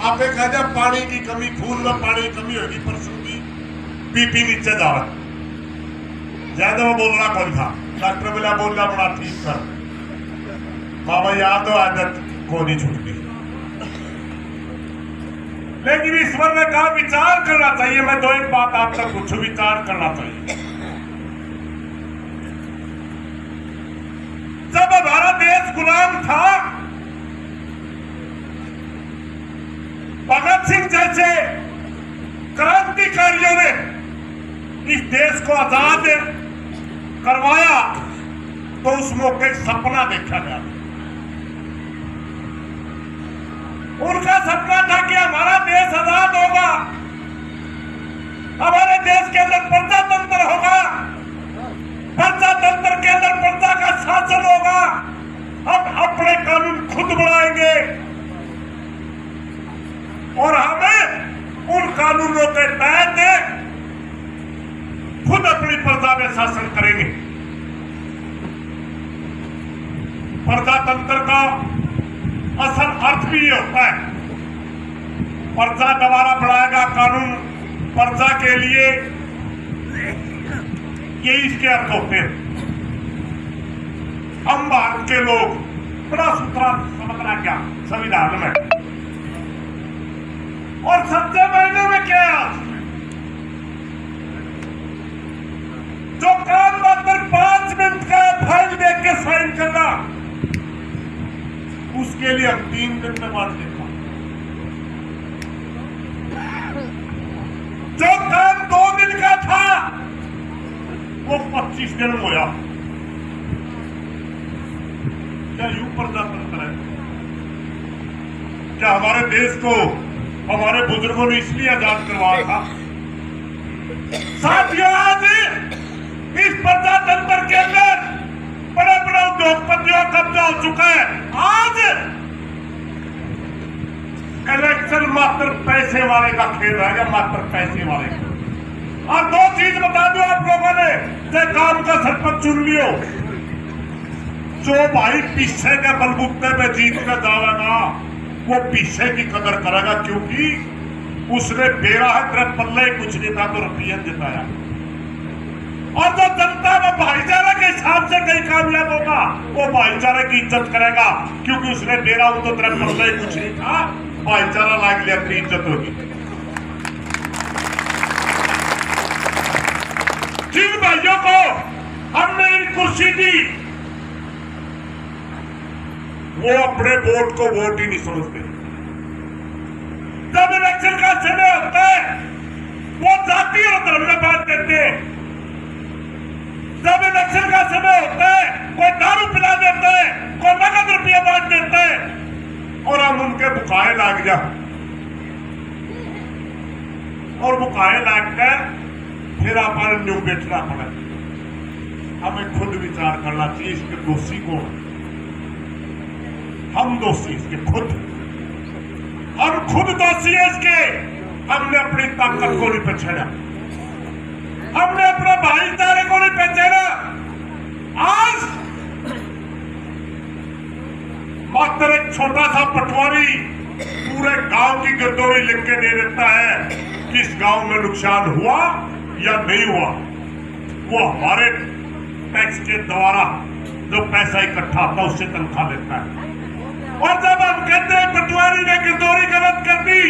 आपे कहा पानी की कमी, फूल में पानी की कमी होगी, परसों की बीपी नीचे जा रहा, ज्यादा वो बोलना कौन था, डॉक्टर बोला बोलना बड़ा ठीक कर, बाबा याद तो आदत को नहीं छूटती। लेकिन ईश्वर ने कहा विचार करना चाहिए। मैं तो एक बात आप तक पूछूं, विचार करना चाहिए। जब हमारा देश गुलाम था, भगत सिंह जैसे क्रांतिकारियों ने इस देश को आजाद करवाया, तो उस मौके सपना देखा गया। उनका सपना था कि हमारा देश आजाद होगा, हमारे देश के अंदर प्रजातंत्र होगा, प्रजातंत्र के अंदर प्रजा का शासन होगा, हम अपने कानून खुद बनाएंगे और हमें उन कानूनों के तहत खुद अपनी प्रजा में शासन करेंगे। प्रजातंत्र का असल अर्थ भी ये होता है, प्रजा द्वारा बनाएगा कानून प्रजा के लिए, ये इसके अर्थ होते हैं। हम भारत के लोग बड़ा सुथरा समझना क्या संविधान में, और सच्चे मायने में क्या है, जो काम मात्र 5 मिनट का फाइल देख के साइन करना, उसके लिए हम 3 दिन में बात देखा। जो काम 2 दिन का था वो 25 दिन में होया। क्या यूं प्रजातंत्र है? क्या हमारे देश को हमारे बुजुर्गों ने इसलिए आजाद करवाया था? साथियों, आज इस प्रजातंत्र के अंदर बड़े बड़े उद्योगपतियों का कब्जा हो चुका है। आज इलेक्शन मात्र पैसे वाले का खेल रहेगा, मात्र पैसे वाले का। और 2 चीज बता दो आप लोगों ने, जो काम का सरपंच चुन लियो, जो भाई पीछे के बलबूते पे जीत कर जाएगा, वो पीछे की कदर करेगा, क्योंकि उसने बेरा है तेरे पल्ले कुछ नहीं था तो रुपया जिताया। और जो जनता में भाईचारा के हिसाब से कहीं कामयाब होगा, वो भाईचारे की इज्जत करेगा, क्योंकि उसने बेरा हो तो तेरे पल्ले कुछ नहीं था, भाईचारा लाग लिया, तेरी इज्जत होगी। जिन भाइयों को हमने कुर्सी दी, वो अपने वोट को वोट ही नहीं समझते। जब इलेक्शन का समय होता है, वो जाति और धर्म में बात करते हैं। जब इलेक्शन का समय होता है, कोई दारू पिला देता है, कोई नगद रुपया बांट देता है, और हम उनके बुकाए लाग जा, और बुकाए लाग कर फिर अपन न्यू बैठना पड़ा। हमें खुद विचार करना चाहिए, इसके दोषी कौन? हम दोषी इसके खुद, हम खुद दोषी है इसके। हमने अपनी ताकत को नहीं पहचाना, हमने अपने भाईचारे को नहीं पहचाना। आज मात्र एक छोटा सा पटवारी पूरे गांव की गिरदौरी लिख के दे देता है कि इस गांव में नुकसान हुआ या नहीं हुआ। वो हमारे टैक्स के द्वारा जो पैसा इकट्ठा होता है उससे तनख्वाह लेता है। और जब हम कहते हैं पटवारी ने गिरदौरी गलत कर दी,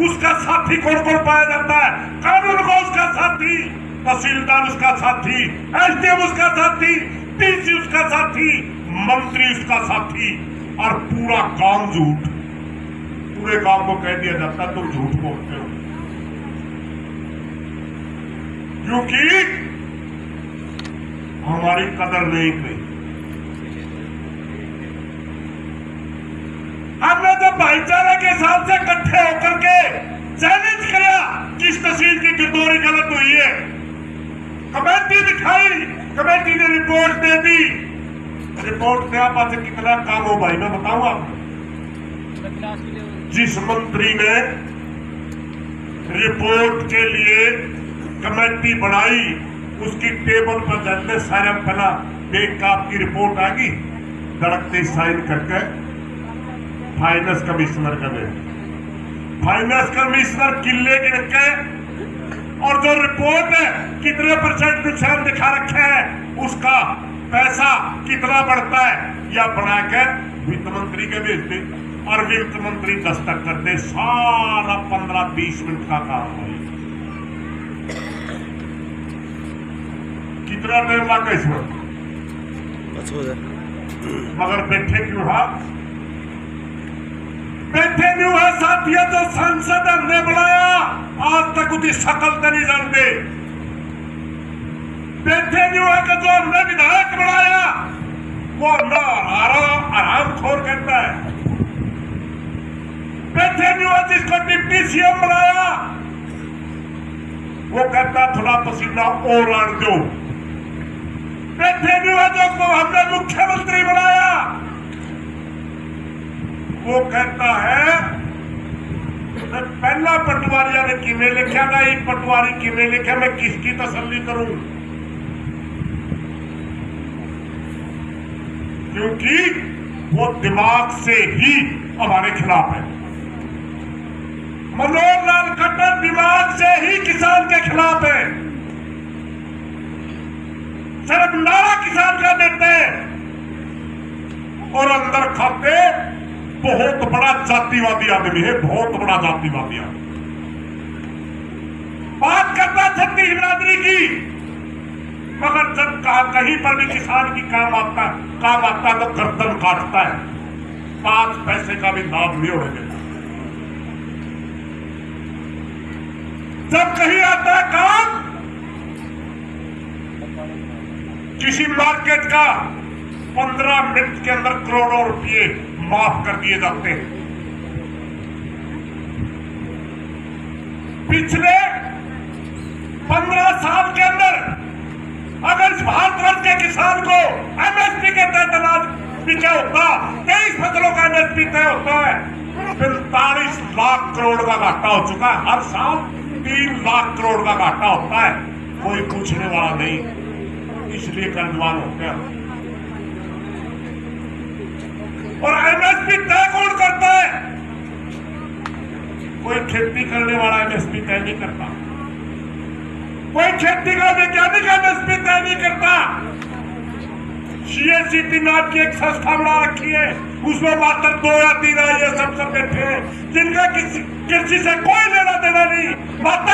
उसका साथी कौन कौन पाया जाता है? कानून को उसका साथी, तहसीलदार उसका साथी, एसडीएम उसका साथी, डीसी उसका साथी, मंत्री उसका साथी, और पूरा काम झूठ। पूरे काम को कह दिया जाता है तुम झूठ बोलते हो, क्योंकि हमारी कदर नहीं की। हमने जब भाईचारे के हिसाब से इकट्ठे होकर के चैलेंज किया कि इस तहसील की गिरदौरी गलत हुई है, कमेटी दिखाई, कमेटी ने रिपोर्ट दे दी। रिपोर्ट के पास कितना काम हो भाई, मैं बताऊं आपको। जिस मंत्री ने रिपोर्ट के लिए कमेटी बनाई, उसकी टेबल पर जाने सारे पहला देख का आपकी रिपोर्ट आ गई, धड़कते साइन करके फाइनेंस कमिश्नर का दे। फाइनेंस कमिश्नर किले गिन के और जो रिपोर्ट है कितने % नुकसान दिखा रखा है, उसका पैसा कितना बढ़ता है, या बना के वित्त मंत्री के भेज दे और वित्त मंत्री दस्तक कर दे, सारा 15-20 मिनट का काम है। कितना टाइम लगा इसमें, मगर बैठे क्यों है? बैठे क्यों है साथियों? जो संसद हमने बुलाया आज तक उसकी शक्ल तो नहीं जानते। बैठे क्यों है कि जो हमने विधायक बुलाया वो आराम खोर करता है। बैठे क्यों है जिसको डिप्टी सीएम बुलाया वो कहता थोड़ा पसीना और आने दो। बैठे क्यों है जो हमने मुख्यमंत्री बुलाया वो कहता है पहला पटवारिया ने किमें लिखा था, एक पटवारी किमें लिखा, मैं किसकी तसल्ली करूं? क्योंकि वो दिमाग से ही हमारे खिलाफ है। मनोहर लाल खट्टर दिमाग से ही किसान के खिलाफ है। सिर्फ नारा किसान का देते हैं और अंदर खाते बहुत बड़ा जातिवादी आदमी है, बहुत बड़ा जातिवादी आदमी। बात करता छत्तीस बिरादरी की, मगर जब कहीं पर भी किसान की काम आता तो गर्दन काटता है, 5 पैसे का भी लाभ नहीं होने देता। जब कहीं आता है काम किसी मार्केट का 15 मिनट के अंदर करोड़ों रुपए माफ कर दिए जाते हैं। पिछले 15 साल के अंदर अगर भारतवर्ष के किसान को एमएसपी के तहत अनाज बिका होता, 23 फसलों का एमएसपी तय होता है, 45 लाख करोड़ का घाटा हो चुका है। हर साल 3 लाख करोड़ का घाटा होता है, कोई पूछने वाला नहीं, इसलिए कर्जवान होते हैं। और एमएसपी तय कौन करता है? कोई खेती करने वाला एमएसपी तय नहीं करता, कोई खेती का वैज्ञानिक एमएसपी तय नहीं करता। सीएससीटी नाम की एक संस्था बना रखी है, उसमें मात्र 2 या 3 ये सब बैठे हैं जिनका कृषि से कोई लेना देना नहीं, मात्र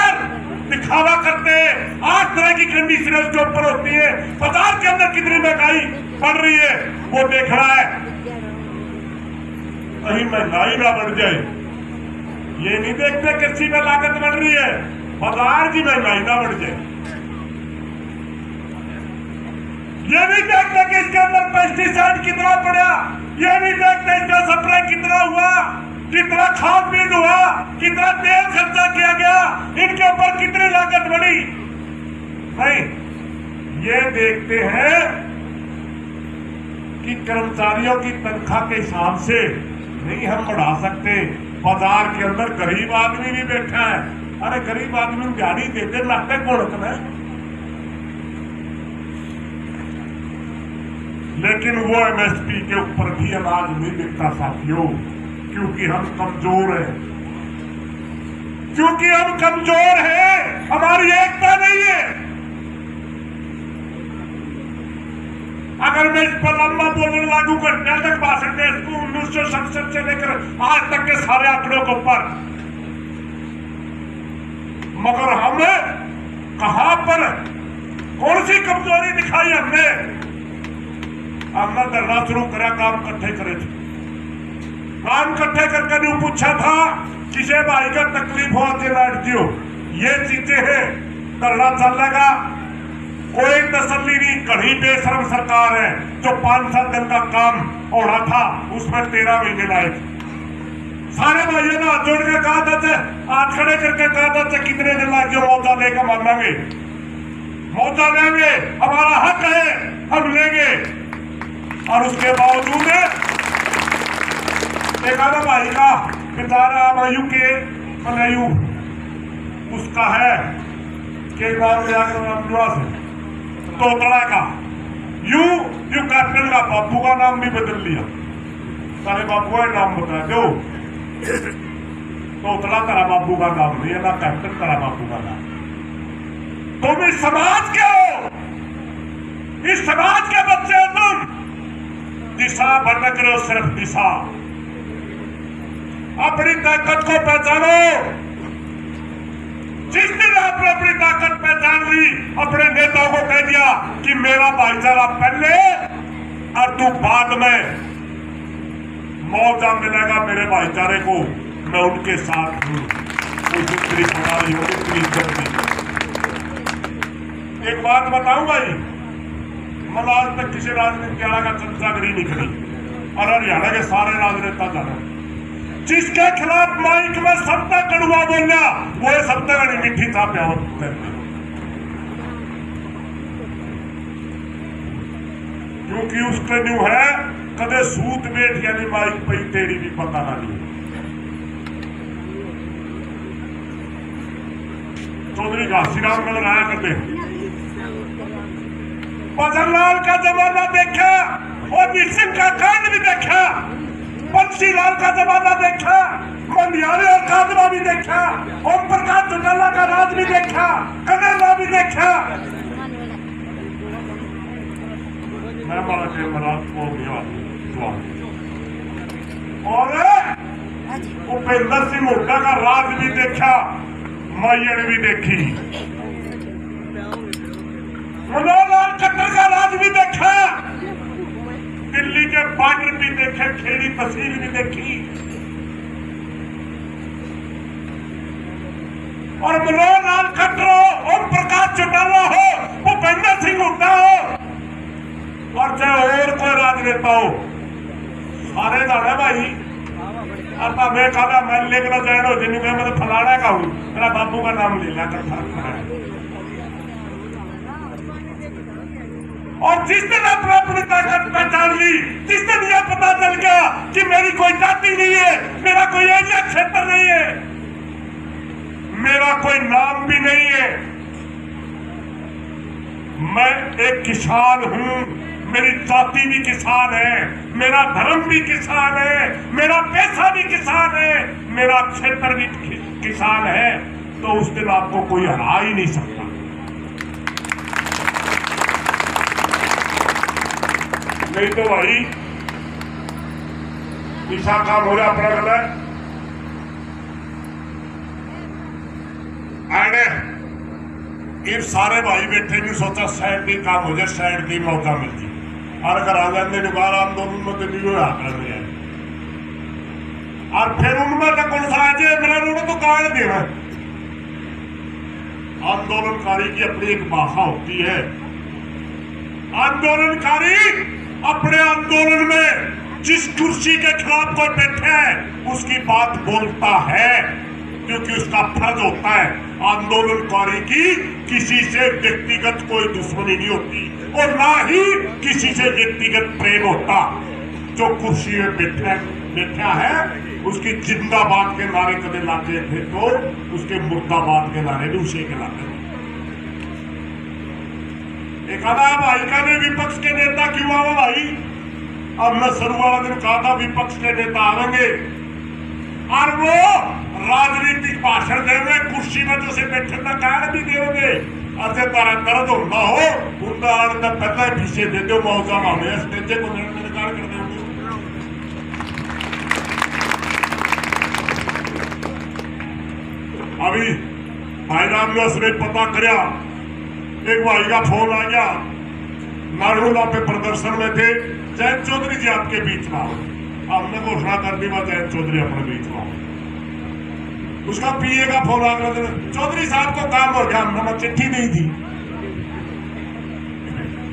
दिखावा करते हैं। 8 तरह की कंडीशनें उसके ऊपर होती है। बाजार के अंदर कितनी महंगाई बढ़ रही है वो देख रहा है, कहीं महंगाई ना बढ़ जाए। ये नहीं देखते कृषि में लागत बढ़ रही है, बाजार की महंगाई ना बढ़ जाए। ये नहीं देखते कि इसके अंदर पेस्टिसाइड कितना पड़ा, ये नहीं देखते इसका स्प्रे कितना हुआ, कितना खाद बीज हुआ, कितना तेल खर्चा किया गया, इनके ऊपर कितनी लागत बढ़ी। नहीं, ये देखते हैं कि कर्मचारियों की तनख्वाह के हिसाब से नहीं हम बढ़ा सकते। बाजार के अंदर गरीब आदमी भी बैठा है, अरे गरीब आदमी दिहाड़ी देते लगते कौन है, लेकिन वो एमएसपी के ऊपर भी अनाज नहीं बिकता साथियों, क्योंकि हम कमजोर हैं, क्योंकि हम कमजोर हैं, हमारी एकता नहीं है। अगर मैं इस पर लंबा बोलने लागू करने तक भाषण दे इसको 1967 से लेकर आज तक के सारे आंकड़ों के ऊपर, मगर हमने कहां पर कौन सी कमजोरी दिखाई? हमने धरना शुरू करा, काम इकट्ठे करे थे, काम इकट्ठे करके नहीं पूछा था किसी भाई का तकलीफ हो तो लाइट दियो, ये चीजें हैं। धरना चलेगा, कोई तसल्ली नहीं। कड़ी बेशर्म सरकार है जो 5-7 दिन का काम होना था उसमें 13 महीने लाए थे। सारे भाइयों ने जोड़ के कहा था, हाथ खड़े करके कहा था कितने दिन लग जो मौजा लेकर मांगेंगे, मौजा लेंगे, हमारा हक है, हम लेंगे। और उसके बावजूद एक आधा भाई का बेचारा वायु के मलयू उसका है के नाम तोतड़ा का यू कैप्टन का बापू का नाम भी बदल लिया, सारे बापू का नाम बता दो। तो उतना तेरा बापू का नाम नहीं है, ना कैप्टन तेरा बापू का नाम। तुम इस समाज के हो, इस समाज के बच्चे हो तुम। दिशा भटक रहे हो, सिर्फ दिशा। अपनी ताकत को पहचानो। जिस दिन आपने अपनी ताकत पहचान ली, अपने नेताओं को कह दिया कि मेरा भाईचारा पहले और तू बाद में, मौका मिलेगा मेरे भाईचारे को, मैं उनके साथ हूं। वो जितनी हमारी हो उतनी इज्जत दी। एक बात बताऊं भाई, मतलब आज तक किसी राजनीति का चर्चागिरी नहीं करी और हरियाणा के सारे राजनेता जाना, जिसके खिलाफ माइक में सत्ता कड़ुआ बोलिया वो सत्ता कड़ी मीठी था प्यार। क्योंकि उसके न्यू है कदे सूत बेट यानी माइक पई तेरी भी पता ना नहीं। चौधरी घासीराम नजर आया करते, भजनलाल का जमाना देखा और निक्सन का कांड भी देखा, बंसी लाल का जमाना देखा, मंडियारे और कादवा भी देखा, ओम प्रकाश चौटाला का राज भी देखा, कन्हैया भी देखा। मैं बड़ा महाराज को गया और उपेंद्र सिंह हुड्डा का राज भी देखा, माइयड़ भी देखी, मनोहर लाल खट्टर का राज भी देखा, दिल्ली के बार्डर भी देखे, खेड़ी तहसील भी देखी। और मनोहर लाल खट्टर हो, ओम प्रकाश चौटाला हो, भूपेंद्र सिंह हुड्डा हो और चाहे और कोई राजनेता हो, सारे जाने भाई। आता मैं कहा मैं लेकर जाए जिन्हें मैं मतलब फलाना का हूं, मेरा बापू का नाम ले लिया कर फर्क है। और जिस दिन आपने अपनी ताकत पहचान ली, जिस दिन यह पता चल गया कि मेरी कोई जाति नहीं है, मेरा कोई एरिया क्षेत्र नहीं है, मेरा कोई नाम भी नहीं है, मैं एक किसान हूं, मेरी जाति भी किसान है, मेरा धर्म भी किसान है, मेरा पैसा भी किसान है, मेरा क्षेत्र भी किसान है, तो उस दिन आपको कोई हरा ही नहीं सकता। नहीं तो भाई ईशा काम हो रहा अपना गला आने ये सारे भाई बैठे नहीं सोचा साइड भी काम हो जाए, साइड की मौका मिलती और अगर आ जाते निबार आंदोलन में तो नहीं हाथ रहे और फिर उनमें का कौन सा आज मेरा रोड तो काट देना। आंदोलनकारी की अपनी एक भाषा होती है। आंदोलनकारी अपने आंदोलन में जिस कुर्सी के खिलाफ कोई बैठे है उसकी बात बोलता है, क्योंकि उसका फर्ज होता है। आंदोलनकारी की किसी से व्यक्तिगत कोई दुश्मनी नहीं होती और ना ही किसी से व्यक्तिगत प्रेम होता। जो कुर्सी में बैठा है उसकी जिंदाबाद के नारे कदे लाते थे तो उसके मुर्दाबाद के नारे भी उसी के लाते थे। एक आधा भाई का ने विपक्ष के नेता क्यों आओ भाई, अब मैं शुरू वाला दिन कहा था विपक्ष के नेता आएंगे और वो राजनीतिक भाषण देंगे, कुर्सी में जो से बैठे का कारण भी देंगे। अरे तारा दर्द होना हो उनका पहले पीछे दे दो मौका मामे स्टेजे को निर्णय कर देंगे। अभी भाई राम ने उसने पता कराया, एक भाई का फोन आ गया, नारगोला पे प्रदर्शन में थे, जयंत चौधरी जी आपके बीच में आओ। हमने घोषणा कर दी जयंत चौधरी अपने बीच में आओ। उसका पीए का फोन आ गया, चौधरी साहब को काम हो गया, हमने चिट्ठी नहीं थी।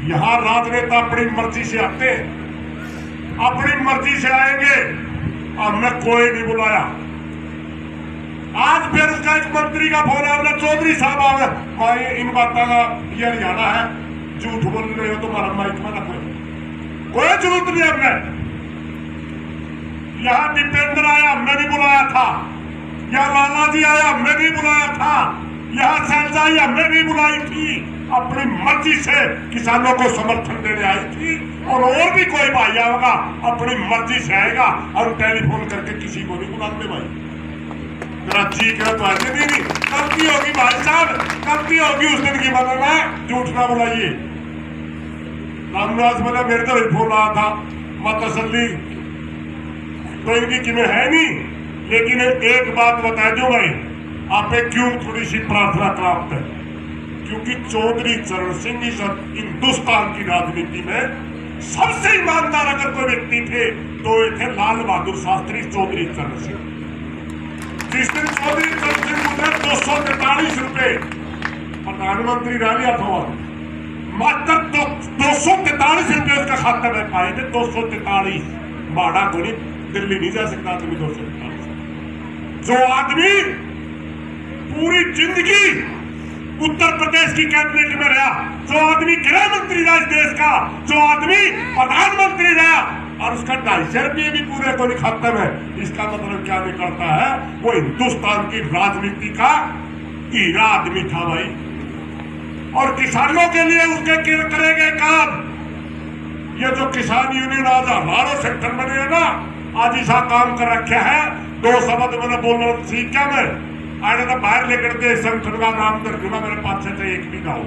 यहां राजनेता अपनी मर्जी से आते, अपनी मर्जी से आएंगे, हमने कोई नहीं बुलाया। आज फिर उसका एक मंत्री का फोन आया, चौधरी साहब आ गए, इन बातों का ये हरियाणा है, झूठ बोल रहे हो तुम्हारा माइक में रखो, कोई जरूरत नहीं। हमने यहाँ दीपेंद्र आया, हमने नहीं बुलाया था, यहाँ लाला जी आया, हमने नहीं बुलाया था, यहाँ शैलजा आई, हमने नहीं बुलाई थी। अपनी मर्जी से किसानों को समर्थन देने आई थी। और भी कोई भाई आएगा अपनी मर्जी से आएगा और टेलीफोन करके किसी को नहीं बुलाते भाई। कराची का तो ऐसे नहीं गलती होगी भाई साहब, गलती होगी उस दिन की बताना, झूठ ना बुलाइए। रामदास बोला मेरे तो फोन आया था मत तसल्ली तो इनकी किमें है नहीं, लेकिन एक बात बता दूं भाई आप क्यों थोड़ी सी प्रार्थना प्राप्त है, क्योंकि चौधरी चरण सिंह इस हिंदुस्तान की राजनीति में सबसे ईमानदार अगर कोई व्यक्ति थे तो ये थे लाल बहादुर शास्त्री चौधरी चरण सिंह। जिस दिन चौधरी चरण सिंह मुझे 243 रुपए प्रधानमंत्री रह लिया था, मात्र 243 रुपए उसका खाता में पाए थे। 243 भाड़ा को नहीं, दिल्ली नहीं जा सकता आदमी 243। जो आदमी पूरी जिंदगी उत्तर प्रदेश की कैबिनेट में रहा, जो आदमी गृह मंत्री रहा इस देश का, जो आदमी प्रधानमंत्री रहा और उसका 250 रुपये भी पूरे को नहीं खाते में, इसका मतलब क्या निकलता है, वो हिंदुस्तान की राजनीति का हीरा आदमी था भाई। और किसानों के लिए उसके करेंगे काम। ये जो किसान यूनियन आज हमारे सेक्टर बने है ना, आज ऐसा काम कर रखा है। 2 शब्द मैंने बोलना सीख क्या मैं आने तो बाहर लेकर के संगठन का नाम कर दूंगा, मेरे पास से एक भी ना हो,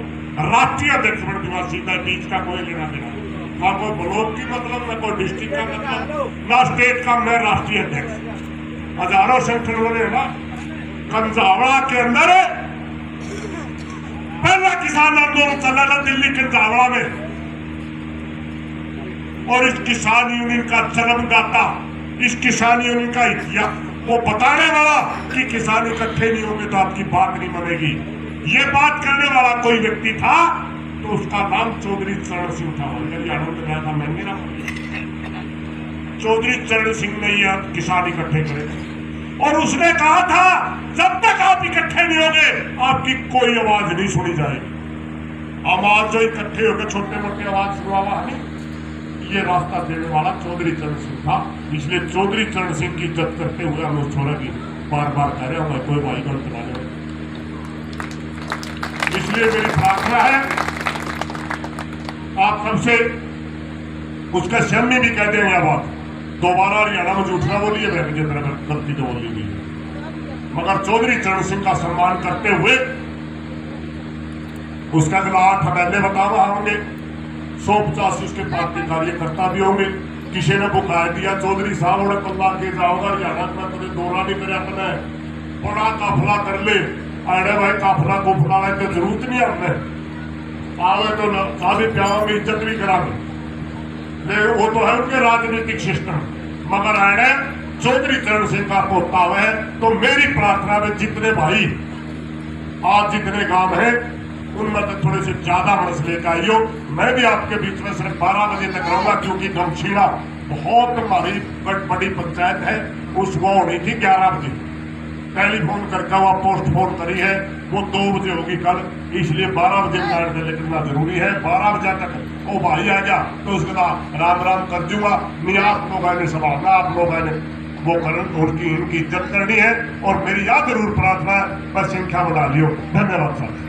राष्ट्रीय अध्यक्ष बन दूंगा सीधा, बीच का कोई लेना देना ना, कोई ब्लॉक की मतलब ना कोई डिस्ट्रिक्ट का मतलब ना स्टेट का, मैं राष्ट्रीय अध्यक्ष। हजारों संगठन बने ना। कंजावड़ा के अंदर पहला किसान आंदोलन चला था दिल्ली के कंजावड़ा में, और इस किसान यूनियन का जन्मदाता, इस किसान यूनियन का इतिहास वो बताने वाला कि किसान इकट्ठे नहीं होंगे तो आपकी बात नहीं बनेगी, ये बात करने वाला कोई व्यक्ति था तो उसका नाम चौधरी चरण सिंह था। हरियाणा था महंगे नाम चौधरी चरण सिंह ने यह किसान इकट्ठे करे, और उसने कहा था जब तक आप इकट्ठे नहीं होंगे आपकी कोई आवाज नहीं सुनी जाएगी। आवाज जो इकट्ठे होकर छोटे मोटे आवाज सुनावा नहीं, ये रास्ता देने वाला चौधरी चरण सिंह था। इसलिए चौधरी चरण सिंह की इज्जत करते हुए हम उस छोरे की बार बार कह रहे हैं कोई भाई गलत ना ले। इसलिए मेरी प्रार्थना है आप सबसे, उसका स्वयं में भी कह देंगे यह बात, दोबारा हरियाणा में झूठ ना बोलिए, मैं मुझे गलती तो बोली नहीं, मगर चौधरी चरण सिंह का सम्मान करते हुए उसका अगला 8 महीने बतावा होंगे, 150 उसके पार्टी कार्यकर्ता भी होंगे। किसी ने बुखाया दिया चौधरी साहब और कल्ला के जाओगा हरियाणा में तुझे दौरा नहीं करे, अपने बड़ा काफिला कर ले। अरे भाई काफिला कुफला तो जरूरत नहीं, हमने आवे तो शादी ब्याह में इज्जत भी करावे, वो तो है उनके राजनीतिक सिस्टम। मगर अरे चौधरी चरण सिंह का पोता है तो मेरी प्रार्थना में जितने भाई आज जितने गांव है उनमें तो थोड़े से ज्यादा मनस लेकर आइयो। मैं भी आपके बीच में सिर्फ 12 बजे तक रहूंगा, क्योंकि गमछीड़ा बहुत हमारी बड़ी पंचायत है, उसको होनी थी 11 बजे, टेलीफोन करके वो पोस्ट फोन करी है, वो 2 बजे होगी कल, इसलिए 12 बजे लाइट से निकलना जरूरी है। 12 बजे तक वो भाई आ गया तो उसके बाद राम राम कर दूंगा। नहीं आप लोगों ने संभालना, आप लोगों ने वो करन उनकी इनकी इज्जत करनी है, और मेरी याद जरूर प्रार्थना है, बस संख्या बढ़ा लियो। धन्यवाद साहब।